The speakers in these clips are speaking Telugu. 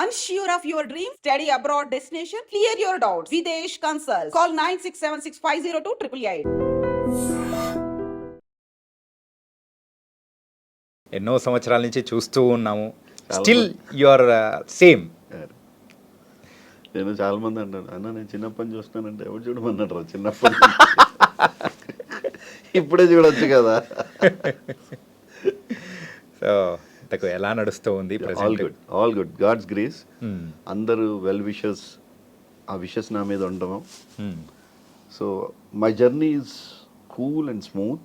Unsure of your dream? Study abroad destination? Clear your doubts. Videsh Consult. Call 9676502888. ఎన్నో సంవత్సరాల నుంచి చూస్తూ ఉన్నాము. చాలా స్టిల్ యు ఆర్ సేమ్. నేను చాలా మంది అంటాను, అన్న నేను చిన్నప్పటి నుంచి చూస్తున్నానంటే ఎవరు చూడమన్నాడు రా చిన్నప్పటి ఇప్పుడే చూడొచ్చు కదా. సో ఇంతకు ఎలా నడుస్తూ ఉంది? All good God's grace. అందరూ వెల్ విషెస్, ఆ విషెస్ నా మీద ఉండడం. So my journey is cool and smooth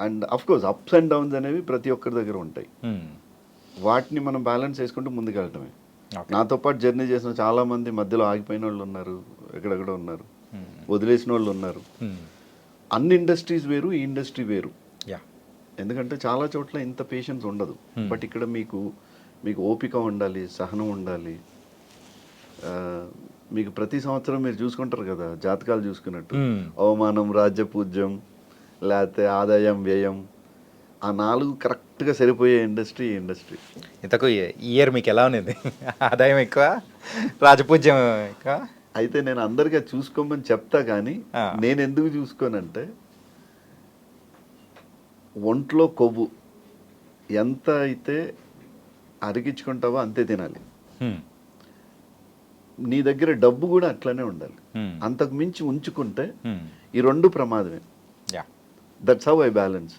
and of course ups and downs అనేవి ప్రతి ఒక్కరి దగ్గర ఉంటాయి. వాటిని మనం బ్యాలెన్స్ చేసుకుంటూ ముందుకెళ్ళటమే. నాతో పాటు జర్నీ చేసిన చాలా మంది మధ్యలో ఆగిపోయిన వాళ్ళు ఉన్నారు, ఎక్కడెక్కడ ఉన్నారు, వదిలేసిన వాళ్ళు ఉన్నారు. అన్ని ఇండస్ట్రీస్ వేరు, ఈ ఇండస్ట్రీ వేరు. ఎందుకంటే చాలా చోట్ల ఇంత పేషెన్స్ ఉండదు. బట్ ఇక్కడ మీకు ఓపిక ఉండాలి, సహనం ఉండాలి. మీకు ప్రతి సంవత్సరం మీరు చూసుకుంటారు కదా, జాతకాలు చూసుకున్నట్టు అవమానం, రాజ్యపూజ్యం, లేకపోతే ఆదాయం, వ్యయం, ఆ 4 కరెక్ట్గా సరిపోయే ఇండస్ట్రీ ఇంతకు ఇయర్ మీకు ఎలా ఉన్నది? ఆదాయం ఎక్కువ, రాజపూజ్యం ఎక్కువ? అయితే నేను అందరికీ చూసుకోమని చెప్తా, కానీ నేను ఎందుకు చూసుకోనంటే, ఒంట్లో కొవ్వు ఎంత అయితే అరిగించుకుంటావో అంతే తినాలి. నీ దగ్గర డబ్బు కూడా అట్లనే ఉండాలి. అంతకు మించి ఉంచుకుంటే ఈ 2 ప్రమాదమే. That's how I balance.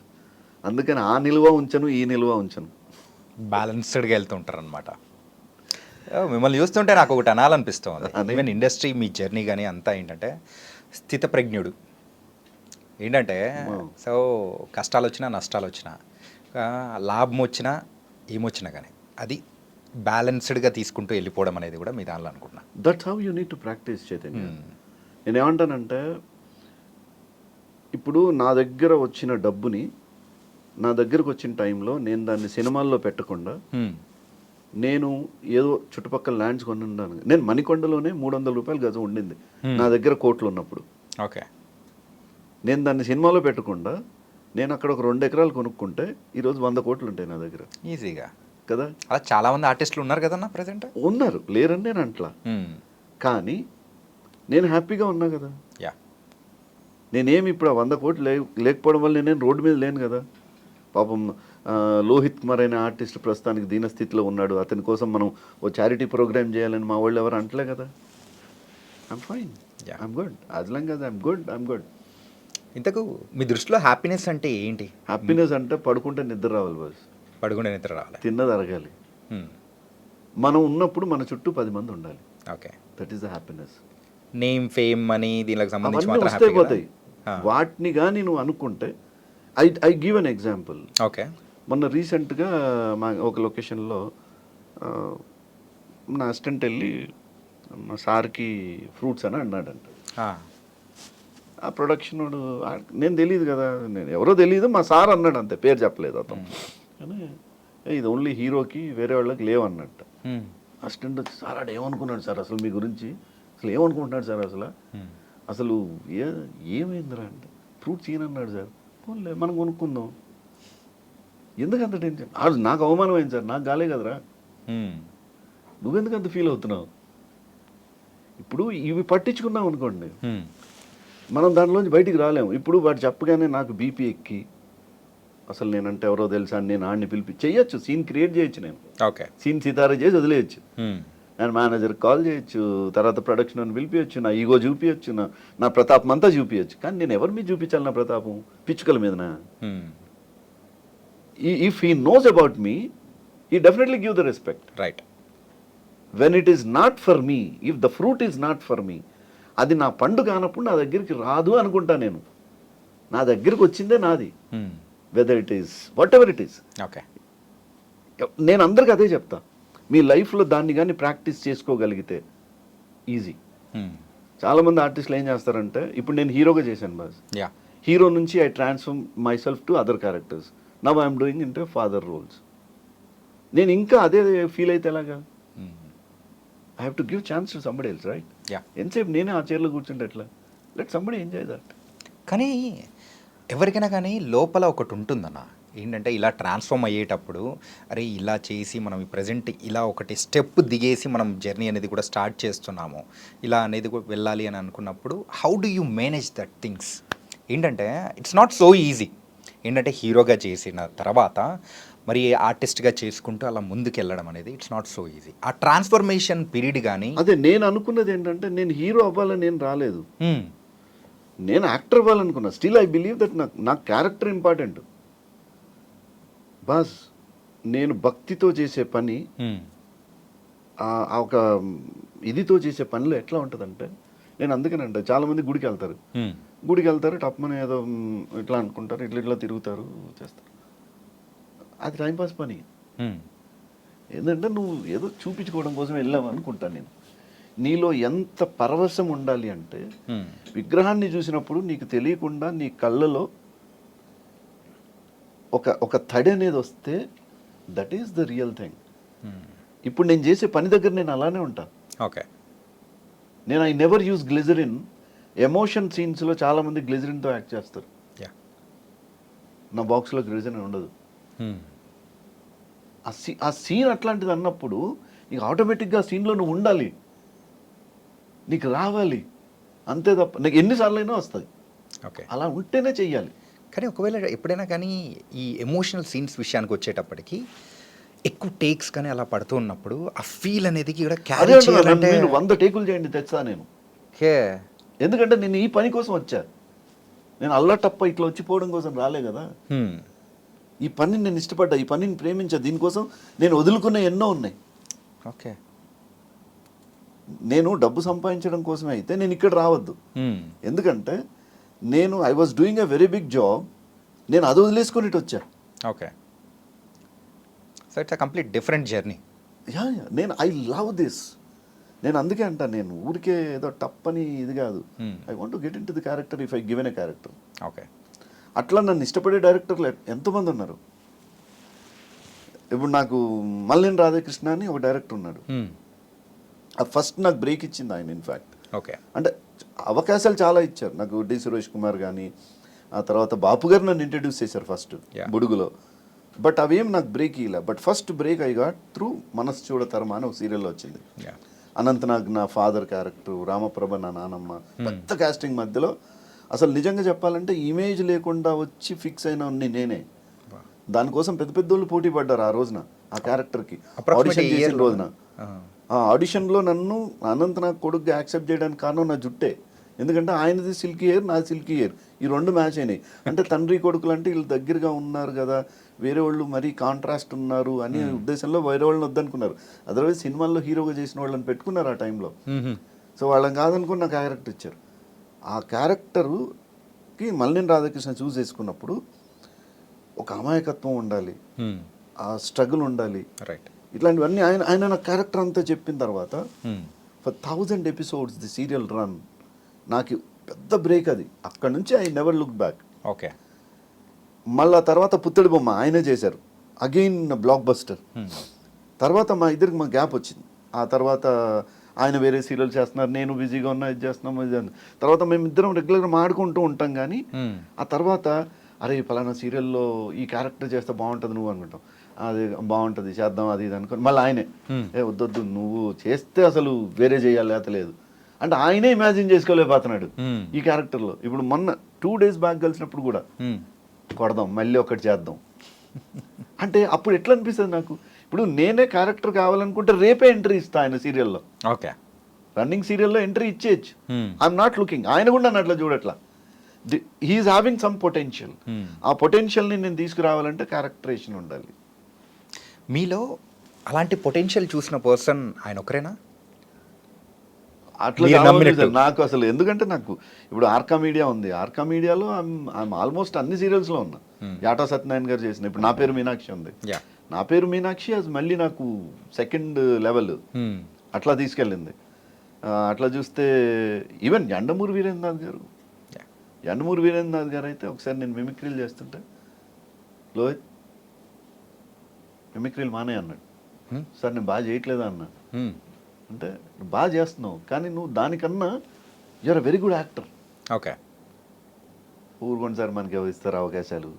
అందుకని ఆ నిల్వ ఉంచను, ఈ నిల్వ ఉంచను, బ్యాలెన్స్డ్గా వెళ్తుంటారు అనమాట. మిమ్మల్ని చూస్తుంటే నాకు ఒకటి అనాలనిపిస్తుంది. ఈవెన్ ఇండస్ట్రీ, మీ జర్నీ కానీ అంతా ఏంటంటే స్థితప్రజ్ఞుడు. ఏంటంటే సో కష్టాలు వచ్చినా, నష్టాలు వచ్చినా, లాభం వచ్చినా, ఏమొచ్చినా కానీ అది బ్యాలెన్స్డ్గా తీసుకుంటూ వెళ్ళిపోవడం అనేది కూడా మీ దానిలో అనుకుంటున్నా. That's how you need to practice Chaitanya. నేను ఏమంటానంటే, ఇప్పుడు నా దగ్గర వచ్చిన డబ్బుని, నా దగ్గరకు వచ్చిన టైంలో నేను దాన్ని సినిమాల్లో పెట్టకుండా, నేను ఏదో చుట్టుపక్కల ల్యాండ్స్ కొని ఉన్నాను. నేను మణికొండలోనే 300 రూపాయలు గజం ఉండింది నా దగ్గర కోట్లు ఉన్నప్పుడు. ఓకే, నేను దాన్ని సినిమాలో పెట్టకుండా నేను అక్కడ ఒక 2 ఎకరాలు కొనుక్కుంటే ఈరోజు 100 కోట్లు ఉంటాయి నా దగ్గర ఈజీగా కదా. అలా చాలా మంది ఆర్టిస్టులు ఉన్నారు కదన్నా ప్రెసెంట్. ఉన్నారు, లేరని నేను అంట్లా, కానీ నేను హ్యాపీగా ఉన్నా కదా. నేనేమి ఇప్పుడు ఆ 100 కోట్లు లేకపోవడం వల్ల నేను రోడ్డు మీద లేను కదా. పాపం లోహిత్ కుమార్ అనే ఆర్టిస్ట్ ప్రస్తుతానికి దీనస్థితిలో ఉన్నాడు. అతని కోసం మనం ఓ చారిటీ ప్రోగ్రామ్ చేయాలని మా వాళ్ళు ఎవరు అంటలే కదా. I'm fine, I'm good, as long as I'm good. ఇంతకు మీ దృష్టిలో హ్యాపీనెస్ అంటే ఏంటి? హ్యాపీనెస్ అంటే పడుకుంటే నిద్ర రావాలి బాస్, పడుకుంటే నిద్ర రావాలి, తిన్నది అరగాలి, మనం ఉన్నప్పుడు మన చుట్టూ 10 మంది ఉండాలి. Okay, that is the happiness. Name, fame, money దీనికి సంబంధించి అవన్నీ వస్తే పోతాయి. వాటిని కానీ నువ్వు అనుకుంటే, I give an example. Okay, మొన్న రీసెంట్గా మా ఒక లొకేషన్లో నా అసిస్టెంట్ వెళ్ళి మా సార్కి ఫ్రూట్స్ అని అన్నాడంట. ఆ ప్రొడక్షన్ వాడు, నేను తెలియదు కదా, నేను ఎవరో తెలియదు, మా సార్ అన్నాడు అంతే, పేరు చెప్పలేదు అతను. కానీ ఇది ఓన్లీ హీరోకి, వేరే వాళ్ళకి లేవన్నట్ట. అసిస్టెంట్ వచ్చి, సార్ ఆడు ఏమనుకున్నాడు సార్ అసలు మీ గురించి, అసలు ఏమనుకుంటున్నాడు సార్ అసలు ఏమైందిరా అంటే, ఫ్రూట్స్ ఈయనన్నాడు సార్. పోన్లే మనం కొనుక్కుందాం, ఎందుకంత టెన్షన్? నాకు అవమానం అయింది సార్, నాకు గాలే కదరా, నువ్వెందుకంత ఫీల్ అవుతున్నావు? ఇప్పుడు ఇవి పట్టించుకున్నావు అనుకోండి, మనం దాంట్లోంచి బయటికి రాలేము. ఇప్పుడు వాడు చెప్పగానే నాకు బీపీ ఎక్కి, అసలు నేనంటే ఎవరో తెలుసా అని నేను ఆడిని పిలిపి చేయొచ్చు, సీన్ క్రియేట్ చేయొచ్చు, నేను ఓకే సీన్ సితారా చేసి వదిలేయచ్చు, నేను మేనేజర్కి కాల్ చేయొచ్చు, తర్వాత ప్రొడక్షన్ అని పిలిపించచ్చు, నా ఈగో చూపించచ్చు, నా ప్రతాపం అంతా చూపించచ్చు. కానీ నేను ఎవరి మీద చూపించాలి నా ప్రతాపం? పిచ్చుకల మీదనా? If he knows about me, he definitely give the respect. Right. When it is not for me, if the fruit is not for me, అది నా పండు కానప్పుడు నా దగ్గరికి రాదు అనుకుంటా నేను. నా దగ్గరికి వచ్చిందే నాది, whether it is what ever it is. Okay, నేను అందరికి అదే చెప్తా, మీ లైఫ్లో దాన్ని కానీ ప్రాక్టీస్ చేసుకోగలిగితే ఈజీ. చాలామంది ఆర్టిస్టులు ఏం చేస్తారంటే, ఇప్పుడు నేను హీరోగా చేశాను బాస్, హీరో నుంచి I transform myself to other characters. Now I'm doing into father roles. నేను ఇంకా అదే ఫీల్ అయితే ఎలాగా? I have to give chance to somebody else, right? ఎంతసేపు నేనే ఆ చైర్లో కూర్చుంటే ఎట్లా? Let somebody enjoy that. కానీ ఎవరికైనా కానీ లోపల ఒకటి ఉంటుందన్న, ఏంటంటే ఇలా ట్రాన్స్ఫార్మ్ అయ్యేటప్పుడు అరే ఇలా చేసి మనం ఈ ప్రజెంట్ ఇలా ఒకటి స్టెప్ దిగేసి మనం జర్నీ అనేది కూడా స్టార్ట్ చేస్తున్నాము ఇలా అనేది కూడా వెళ్ళాలి అని అనుకున్నప్పుడు how do you manage that things? ఏంటంటే ఇట్స్ నాట్ సో ఈజీ. ఏంటంటే హీరోగా చేసిన తర్వాత మరి ఆర్టిస్ట్గా చేసుకుంటూ అలా ముందుకు వెళ్ళడం అనేది ఇట్స్ నాట్ సో ఈజీ. ఆ ట్రాన్స్ఫర్మేషన్ పీరియడ్ కానీ అదే నేను అనుకున్నది ఏంటంటే నేను హీరో అవ్వాలని నేను రాలేదు, నేను యాక్టర్ అవ్వాలనుకున్నా. స్టిల్ ఐ బిలీవ్ దట్ నాకు క్యారెక్టర్ ఇంపార్టెంట్. బాస్ నేను భక్తితో చేసే పని ఆ ఒక ఇదితో చేసే పనిలో ఎట్లా ఉంటుందంటే, నేను అందుకనంటే చాలామంది గుడికి వెళ్తారు టప్మని ఏదో ఇట్లా అనుకుంటారు, ఇట్లా తిరుగుతారు చేస్తారు. అది టైంపాస్ పని. ఏంటంటే నువ్వు ఏదో చూపించుకోవడం కోసం వెళ్ళావు అనుకుంటాను నేను. నీలో ఎంత పరవశం ఉండాలి అంటే విగ్రహాన్ని చూసినప్పుడు నీకు తెలియకుండా నీ కళ్ళలో ఒక తడి అనేది వస్తే that is the real thing. ఇప్పుడు నేను చేసే పని దగ్గర నేను అలానే ఉంటాను. ఓకే, నేను I never use glycerin. Emotion సీన్స్లో చాలామంది గ్లిజరిన్తో యాక్ట్ చేస్తారు. నా బాక్స్లో గ్లిజరిన్ ఉండదు. ఆ సీన్ అట్లాంటిది అన్నప్పుడు నీకు ఆటోమేటిక్గా ఆ సీన్లో నువ్వు ఉండాలి, నీకు రావాలి, అంతే తప్ప నీకు ఎన్నిసార్లు అయినా వస్తుంది. ఓకే, అలా ఉంటేనే చెయ్యాలి. కానీ ఒకవేళ ఎప్పుడైనా కానీ ఈ ఎమోషనల్ సీన్స్ విషయానికి వచ్చేటప్పటికి ఎక్కువ టేక్స్ కానీ అలా పడుతూ ఉన్నప్పుడు ఆ ఫీల్ అనేది కూడా అదే క్యారీ చేయాలంటే మీరు 100 టేకులు చేయండి తెచ్చా నేను. ఎందుకంటే నేను ఈ పని కోసం వచ్చా. నేను అల్లా టప్ప ఇట్లా వచ్చిపోవడం కోసం రాలే కదా. ఈ పనిని నేను ఇష్టపడ్డా, ఈ పనిని ప్రేమించా, దీనికోసం నేను వదులుకునే ఎన్నో ఉన్నాయి. ఓకే, నేను డబ్బు సంపాదించడం కోసమే అయితే నేను ఇక్కడ రావద్దు. ఎందుకంటే నేను I was doing a very big job, నేను అది వదిలేసుకొని ఇటు వచ్చా. Okay, so it's a complete different journey. నేను ఐ లవ్ దిస్. నేను అందుకే అంటాను, నేను ఊరికే ఏదో టప్పని ఇది కాదు. I want to get into the character if I given a character. Okay, అట్లా నన్ను ఇష్టపడే డైరెక్టర్లు ఎంతోమంది ఉన్నారు. ఇప్పుడు నాకు మల్లేని రాధాకృష్ణ అని ఒక డైరెక్టర్ ఉన్నాడు. ఫస్ట్ నాకు బ్రేక్ ఇచ్చింది ఆయన. ఇన్ఫ్యాక్ట్ ఓకే, అంటే అవకాశాలు చాలా ఇచ్చారు నాకు. డి సురేష్ కుమార్ కానీ, ఆ తర్వాత బాపు గారు నన్ను ఇంట్రడ్యూస్ చేశారు ఫస్ట్ బుడుగులో. బట్ అవేం నాకు బ్రేక్ ఇవ్వలే. But first break I got through మనసు చూడతరమా అని ఒక సీరియల్లో వచ్చింది. అనంతనాగ్ నా ఫాదర్ క్యారెక్టర్, రామప్రభ నా నానమ్మ, పెద్ద కాస్టింగ్ మధ్యలో అసలు నిజంగా చెప్పాలంటే ఇమేజ్ లేకుండా వచ్చి ఫిక్స్ అయిన నేనే. దానికోసం పెద్ద పెద్దోళ్ళు పోటీ పడ్డారు ఆ రోజున ఆ క్యారెక్టర్కి. ఆడిషన్ చేసిన రోజున ఆ ఆడిషన్లో నన్ను అనంతనాగ్ కొడుకుగా యాక్సెప్ట్ చేయడానికి కారణం నా జుట్టే. ఎందుకంటే ఆయనది సిల్కీ హెయిర్, నాది సిల్కీ హెయిర్, ఈ రెండు మ్యాచ్ అయినాయి. అంటే తండ్రి కొడుకులు అంటే వీళ్ళు దగ్గరగా ఉన్నారు కదా, వేరే వాళ్ళు మరీ కాంట్రాస్ట్ ఉన్నారు అనే ఉద్దేశంలో వేరే వాళ్ళని వద్దనుకున్నారు. అదర్వైజ్ సినిమాల్లో హీరోగా చేసిన వాళ్ళని పెట్టుకున్నారు ఆ టైంలో. సో వాళ్ళని కాదనుకుని నాకు క్యారెక్టర్ ఇచ్చారు. ఆ క్యారెక్టరుకి మల్లేని రాధాకృష్ణ చూస్ చేసుకున్నప్పుడు ఒక అమాయకత్వం ఉండాలి, ఆ స్ట్రగుల్ ఉండాలి, రైట్, ఇట్లాంటివన్నీ ఆయన నా క్యారెక్టర్ అంతా చెప్పిన తర్వాత for 1000 episodes the serial run. నాకు పెద్ద బ్రేక్ అది. అక్కడ నుంచి I never look back. Okay, మళ్ళా తర్వాత పుత్తడి బొమ్మ ఆయనే చేశారు, అగైన్ బ్లాక్ బస్టర్. తర్వాత మా ఇద్దరికి మా గ్యాప్ వచ్చింది. ఆ తర్వాత ఆయన వేరే సీరియల్ చేస్తున్నారు, నేను బిజీగా ఉన్నా, ఇది చేస్తున్నాం, ఇది తర్వాత మేమిద్దరం రెగ్యులర్గా మాడుకుంటూ ఉంటాం. కానీ ఆ తర్వాత అరే పలానా సీరియల్లో ఈ క్యారెక్టర్ చేస్తే బాగుంటుంది నువ్వు అనుకుంటాం, అది బాగుంటుంది చేద్దాం అది ఇది అనుకుని మళ్ళీ ఆయనే వద్దొద్దు నువ్వు చేస్తే అసలు వేరే చేయాలి లేత లేదు అంటే ఆయనే ఇమాజిన్ చేసుకోలేకపోతున్నాడు ఈ క్యారెక్టర్లో. ఇప్పుడు మొన్న 2 days బ్యాక్ కలిసినప్పుడు కూడా కొడదాం మళ్ళీ ఒకటి చేద్దాం అంటే అప్పుడు ఎట్లా అనిపిస్తుంది నాకు, ఇప్పుడు నేనే క్యారెక్టర్ కావాలనుకుంటే రేపే ఎంట్రీ ఇస్తా ఆయన సీరియల్లో. ఓకే, రన్నింగ్ సీరియల్లో ఎంట్రీ ఇచ్చేయచ్చు. ఐఎమ్ నాట్ లుకింగ్, ఆయన కూడా నన్ను అట్లా చూడట్లా. He is having some potential. ఆ పొటెన్షియల్ని నేను తీసుకురావాలంటే క్యారెక్టరేషన్ ఉండాలి. మీలో అలాంటి పొటెన్షియల్ చూసిన పర్సన్ ఆయన ఒకరేనా? అట్లా నాకు అసలు ఎందుకంటే నాకు ఇప్పుడు ఆర్కా మీడియా ఉంది, ఆర్కా మీడియాలో ఆల్మోస్ట్ అన్ని సీరియల్స్లో ఉన్నా. యాటా సత్యనారాయణ గారు చేసిన ఇప్పుడు నా పేరు మీనాక్షి ఉంది, నా పేరు మీనాక్షి అది మళ్ళీ నాకు సెకండ్ లెవెల్ అట్లా తీసుకెళ్ళింది. అట్లా చూస్తే ఈవెన్ యండమూరి వీరేంద్రనాథ్ గారు, యండమూరి వీరేంద్రనాథ్ గారు అయితే ఒకసారి నేను మిమిక్రీలు చేస్తుంటే లోహిత్ మిమిక్రీలు మానే అన్నాడు. సార్ నేను బాగా చేయట్లేదా అన్నా. అంటే నువ్వు బాగా చేస్తున్నావు కానీ నువ్వు దానికన్నా you are a very good actor. Okay, ఊరుకోండి సార్ మనకి ఎవరు ఇస్తారు అవకాశాలు,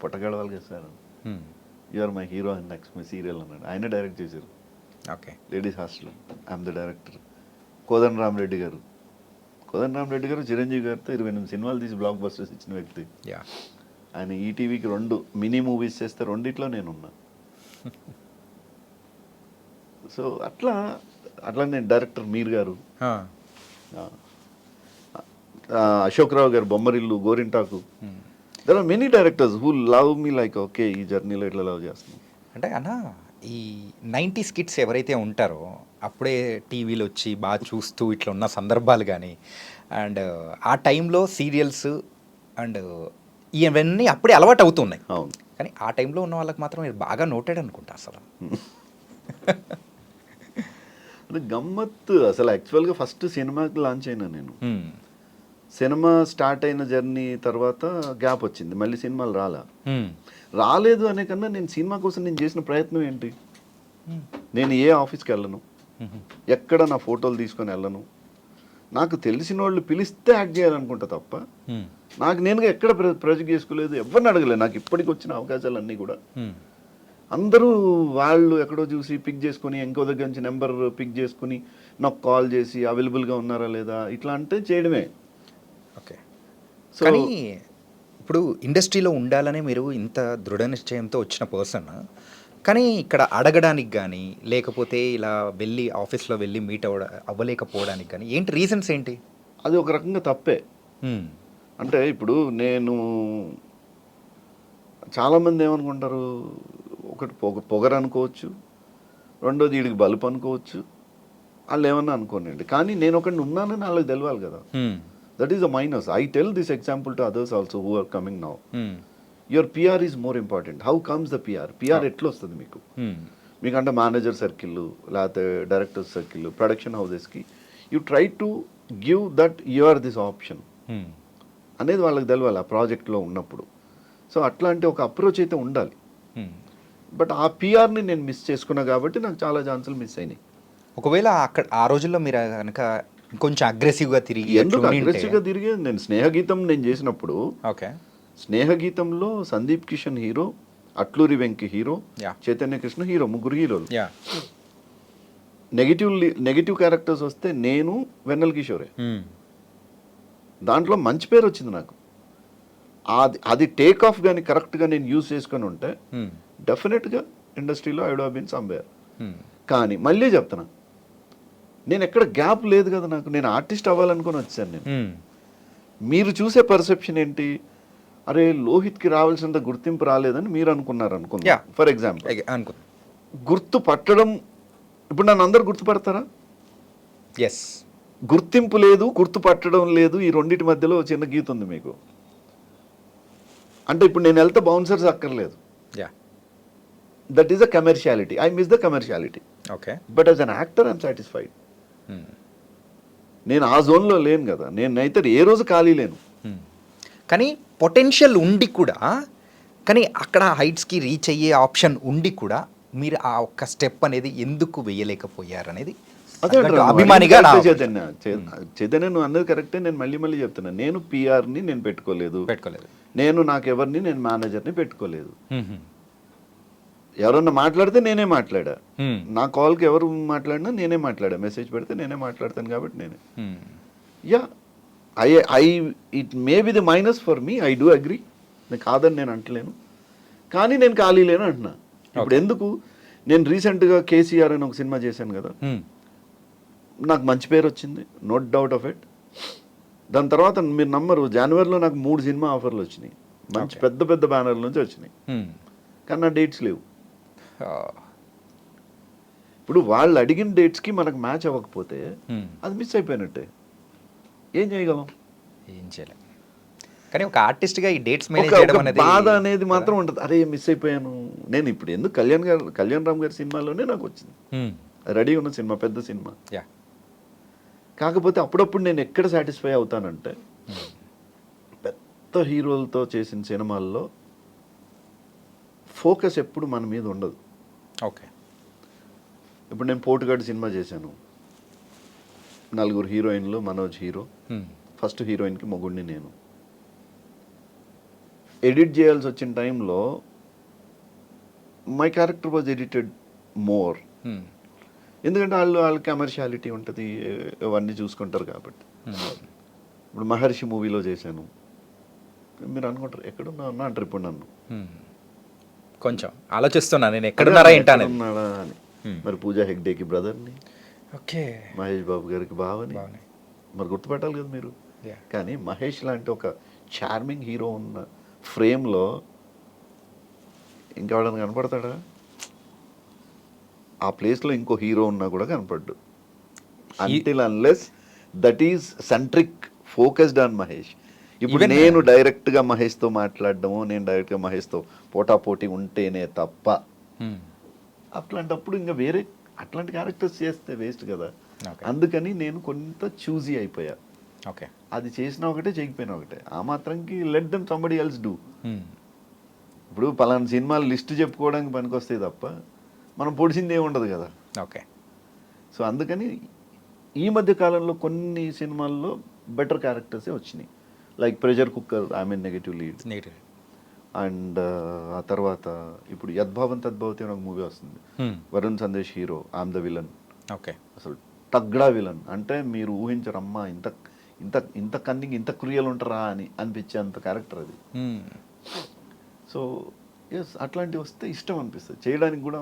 పుట్టగడవాలి కదా sir, you are my hero and next my serial అన్నాడు. ఆయన డైరెక్ట్ చేశారు okay. Ladies hostel, I'm the director. Kodanda Rama Reddy garu, Kodanda Rama Reddy గారు చిరంజీవి గారితో 28 సినిమాలు తీసి బ్లాక్ బస్టర్స్ ఇచ్చిన వ్యక్తి. యా. ఆయన ఈటీవీకి 2 మినీ మూవీస్ చేస్తే రెండిట్లో నేనున్నా. సో అట్లా నేను డైరెక్టర్ మీర్ గారు, అశోక్ రావు garu Bommarillu, Gorintaku, there are many directors who love me like okay ఈ జర్నీలో ఇట్లా లవ్ చేస్తున్నాం. అంటే అన్న ఈ 90s కిడ్స్ ఎవరైతే ఉంటారో అప్పుడే టీవీలో వచ్చి బాగా చూస్తూ ఇట్లా ఉన్న సందర్భాలు కానీ అండ్ ఆ టైంలో సీరియల్స్ అండ్ ఇవన్నీ అప్పుడే అలవాటు అవుతున్నాయి. అవును. కానీ ఆ టైంలో ఉన్న వాళ్ళకి మాత్రం మీరు బాగా నోటెడ్ అనుకుంటా అసలు. అంటే గమ్మత్తు అసలు యాక్చువల్గా ఫస్ట్ సినిమాకి లాంచ్ అయినా నేను. సినిమా స్టార్ట్ అయిన జర్నీ తర్వాత గ్యాప్ వచ్చింది, మళ్ళీ సినిమాలు రాలేదు అనే కన్నా నేను సినిమా కోసం నేను చేసిన ప్రయత్నం ఏంటి, నేను ఏ ఆఫీస్కి వెళ్ళను, ఎక్కడ నా ఫోటోలు తీసుకొని వెళ్ళను, నాకు తెలిసిన వాళ్ళు పిలిస్తే యాక్ట్ చేయాలనుకుంటా తప్ప నాకు నేనుగా ఎక్కడ ప్రొజెక్ట్ చేసుకోలేదు, ఎవరిని అడగలేదు. నాకు ఇప్పటికి వచ్చిన అవకాశాలన్నీ కూడా అందరూ వాళ్ళు ఎక్కడో చూసి పిక్ చేసుకుని ఇంకో దగ్గర నుంచి నెంబర్ పిక్ చేసుకుని నాకు కాల్ చేసి అవైలబుల్గా ఉన్నారా లేదా ఇట్లా అంటే చేయడమే. ఓకే. కానీ ఇప్పుడు ఇండస్ట్రీలో ఉండాలనే మీరు ఇంత దృఢ నిశ్చయంతో వచ్చిన పర్సన్, కానీ ఇక్కడ అడగడానికి కానీ లేకపోతే ఇలా వెళ్ళి ఆఫీస్లో వెళ్ళి మీట్ అవ్వలేకపోవడానికి కానీ ఏంటి రీజన్స్ ఏంటి? అది ఒక రకంగా తప్పే. అంటే ఇప్పుడు నేను చాలామంది ఏమనుకుంటారు, ఒకటి పొగరు అనుకోవచ్చు, రెండోది వీడికి బలుపు అనుకోవచ్చు, వాళ్ళు ఏమన్నా అనుకోనండి. కానీ నేను ఒకటి ఉన్నానని వాళ్ళకి తెలియాలి కదా. That is a minus. I tell this example to others also who are coming now. Your PR is more important. How comes the PR ఎట్లా వస్తుంది మీకు? మీకంటే మేనేజర్ సర్కిల్ లేకపోతే డైరెక్టర్ సర్కిల్ ప్రొడక్షన్ హౌసెస్కి you try to give that you are this option అనేది వాళ్ళకి తెలియాలి ఆ ప్రాజెక్ట్లో ఉన్నప్పుడు. సో అట్లాంటి ఒక అప్రోచ్ అయితే ఉండాలి. బట్ ఆ పిఆర్ని నేను మిస్ చేసుకున్నా కాబట్టి నాకు చాలా ఛాన్సులు మిస్ అయినాయి. ఒకవేళ అక్కడ ఆ రోజుల్లో మీరు కనుక కొంచెం అగ్రెసివ్గా తిరిగి, ఎందుకు అగ్రెసివ్గా తిరిగి, నేను స్నేహగీతం నేను చేసినప్పుడు, ఓకే, స్నేహగీతంలో Sandeep Kishan hero, Atluri Venki hero, Chaitanya Krishna hero, ముగ్గురు హీరోలు. నెగిటివ్ క్యారెక్టర్స్ వస్తే నేను వెన్నెల కిషోరే. దాంట్లో మంచి పేరు వచ్చింది నాకు. అది టేక్ ఆఫ్ కానీ కరెక్ట్గా నేను యూజ్ చేసుకొని ఉంటే డెఫినెట్గా ఇండస్ట్రీలో I would have been somewhere. కానీ మళ్ళీ చెప్తున్నా, నేను ఎక్కడ గ్యాప్ లేదు కదా నాకు. నేను ఆర్టిస్ట్ అవ్వాలనుకొని వచ్చాను నేను. మీరు చూసే పర్సెప్షన్ ఏంటి, అరే లోహిత్కి రావాల్సినంత గుర్తింపు రాలేదని మీరు అనుకున్నారు అనుకున్నా. ఫర్ ఎగ్జాంపుల్ గుర్తు పట్టడం, ఇప్పుడు నన్ను అందరు గుర్తుపడతారా? ఎస్. గుర్తింపు లేదు, గుర్తు పట్టడం లేదు, ఈ రెండింటి మధ్యలో చిన్న గీత ఉంది మీకు. అంటే ఇప్పుడు నేను వెళ్తే బౌన్సర్స్ అక్కర్లేదు. That is a commerciality. I miss the commerciality. Okay. But as an actor I'm satisfied. నేను ఆ జోన్లో లేను కదా, నేనైతే ఏ రోజు ఖాళీ లేను. కానీ పొటెన్షియల్ ఉండి కూడా, కానీ అక్కడ హైట్స్కి రీచ్ అయ్యే ఆప్షన్ ఉండి కూడా మీరు ఆ ఒక్క స్టెప్ అనేది ఎందుకు వేయలేకపోయారు అనేది అభిమానిగా చైతన్య నువ్వు అన్నది కరెక్టే. నేను మళ్ళీ చెప్తున్నాను, నేను పిఆర్ని నేను పెట్టుకోలేదు. నేను నాకెవరిని నేను మేనేజర్ని పెట్టుకోలేదు. ఎవరన్నా మాట్లాడితే నేనే మాట్లాడా, నా కాల్కి ఎవరు మాట్లాడినా నేనే మాట్లాడా, మెసేజ్ పెడితే నేనే మాట్లాడతాను కాబట్టి నేనే. Yeah I it may be the minus for me, I do agree, నేను కాదని నేను అంటలేను. కానీ నేను ఖాళీ లేను అంటున్నా. ఇప్పుడు ఎందుకు, నేను రీసెంట్గా కేసీఆర్ అని ఒక సినిమా చేశాను కదా, నాకు మంచి పేరు వచ్చింది, నో డౌట్ ఆఫ్ ఇట్. దాని తర్వాత మీరు నమ్మరు, జనవరిలో నాకు 3 సినిమా ఆఫర్లు వచ్చినాయి, మంచి పెద్ద పెద్ద బ్యానర్ల నుంచి వచ్చినాయి. కానీ నా డేట్స్ లేవు. ఇప్పుడు వాళ్ళు అడిగిన డేట్స్కి మనకు మ్యాచ్ అవ్వకపోతే అది మిస్ అయిపోయినట్టే. ఏం చేయగలం? ఏం చేయలేం. కానీ ఒక ఆర్టిస్ట్గా ఈ డేట్స్ మేనేజ్ చేయడం అనేది బాధ అనేది మాత్రం ఉంటుంది. అరే మిస్ అయిపోయాను. నేను ఇప్పుడు ఎందుకు కళ్యాణ్ రామ్ గారి సినిమాలోనే నాకు వచ్చింది, రెడీ ఉన్న సినిమా, పెద్ద సినిమా. కాకపోతే అప్పుడప్పుడు నేను ఎక్కడ సాటిస్ఫై అవుతానంటే, పెద్ద హీరోలతో చేసిన సినిమాల్లో ఫోకస్ ఎప్పుడు మన మీద ఉండదు. ఓకే. ఇప్పుడు నేను పోటుగాడు సినిమా చేశాను, 4 హీరోయిన్లు, మనోజ్ హీరో, ఫస్ట్ హీరోయిన్కి మొగుడిని నేను. ఎడిట్ చేయాల్సి వచ్చిన టైంలో my character was edited more, ఎందుకంటే వాళ్ళ కమర్షియాలిటీ ఉంటుంది, అవన్నీ చూసుకుంటారు కాబట్టి. ఇప్పుడు మహర్షి మూవీలో చేశాను, మీరు అనుకుంటారు ఎక్కడున్నా అన్న అంటారు ఇప్పుడు నన్ను, కొంచెం ఆలోచిస్తున్నా నేను ఎక్కడున్నారా ఏంటనే. ఎక్కడున్నాడా అని. మరి పూజా హెగ్డేకి బ్రదర్ని, ఓకే, మహేష్ బాబు గారికి బావని, మరి గుర్తుపెట్టాలి కదా మీరు. కానీ మహేష్ లాంటి ఒక చార్మింగ్ హీరో ఉన్న ఫ్రేమ్లో ఇంకెవడన్నా కనపడతాడా? ఆ ప్లేస్లో ఇంకో హీరో ఉన్నా కూడా కనపడ్డు. Until unless that is centric focused on Mahesh. ఇప్పుడు నేను డైరెక్ట్గా మహేష్తో మాట్లాడడము, నేను డైరెక్ట్గా మహేష్తో పోటాపోటీ ఉంటేనే తప్ప, అట్లాంటప్పుడు ఇంకా వేరే అట్లాంటి క్యారెక్టర్స్ చేస్తే వేస్ట్ కదా. అందుకని నేను కొంత చూజీ అయిపోయా. ఓకే, అది చేసినా ఒకటే, చేయకపోయినా ఒకటే. ఆ మాత్రంకి let them somebody else do. ఇప్పుడు పలానా సినిమాలు లిస్ట్ చెప్పుకోవడానికి పనికొస్తాయి తప్ప మనం పొడిచింది ఏమి ఉండదు కదా. ఓకే, సో అందుకని ఈ మధ్య కాలంలో కొన్ని సినిమాల్లో బెటర్ క్యారెక్టర్సే వచ్చినాయి. Like pressure cooker, I mean negative lead. And ఆ తర్వాత ఇప్పుడు యద్భావం తద్భవతి అని ఒక మూవీ వస్తుంది, Varun Sandesh hero, I'm the villain. Okay, అసలు తగ్గడా విలన్ అంటే మీరు ఊహించరమ్మా, ఇంత ఇంత ఇంత కన్నింగ్, ఇంత క్రియలు ఉంటారా అని అనిపించే అంత క్యారెక్టర్ అది. సో ఎస్, అట్లాంటివి వస్తే ఇష్టం అనిపిస్తుంది చేయడానికి కూడా.